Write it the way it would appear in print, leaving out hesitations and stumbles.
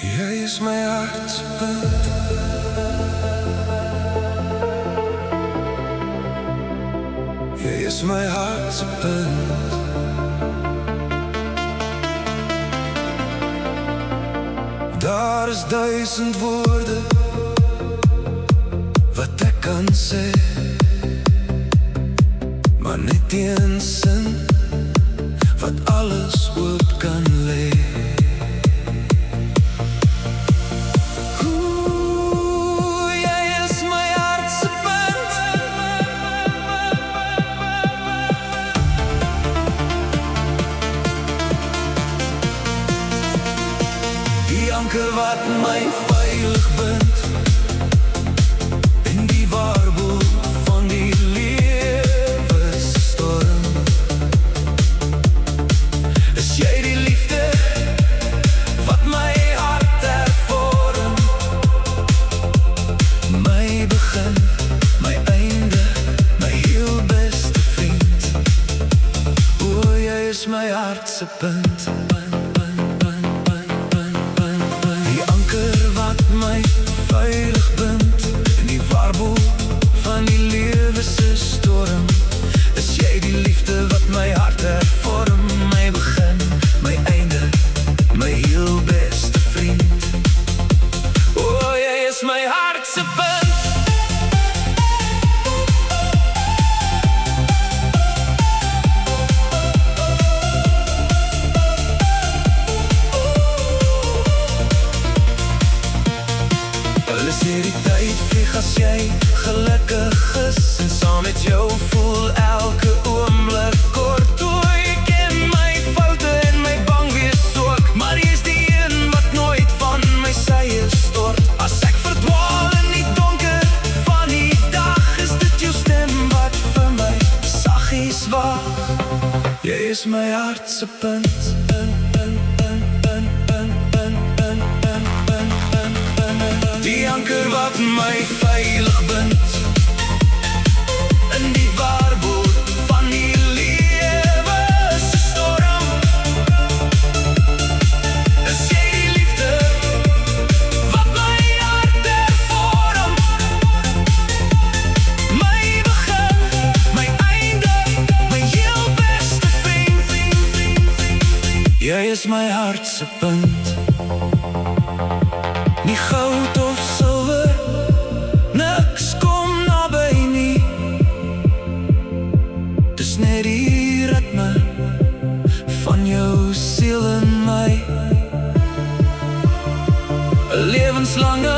Jy is my hartpunt. Jy is my hartpunt. Daar is 1000 woorde wat ek kan sê, maar net een sin wat alles oop kan lê. Die anker wat my veilig bind in die warboel van die lewenstorm. Is jy die liefde wat my hart hervorm, my begin, my einde, my heel beste vriend. O, jy is my hartse punt. My veilig bind in die warboel van die lewe se storm. Is jy die liefde wat my hart hervorm, my begin, my einde, my heel beste vriend. O, jy is my hartse punt. Is hierdie tyd vlieg as jy gelukkig is, en saam met jou voel elke oomblik kort. O, ek ken my foute en my bang wees ook, maar jy is die een wat nooit van my sye stort. As ek verdwaal in die donker van die dag, is dit jou stem wat vir my saggies wag. Jy is my hartse punt. Die anker wat my veilig bind in die warboel van die lewe se storm. Is jy die liefde wat my hart hervorm, my begin, my einde, my heel beste vriend. Jy is my hartse punt. Nie goud of silwer, niks kom naby nie. Dis net die ritme van jou siel in my, 'n lewenslange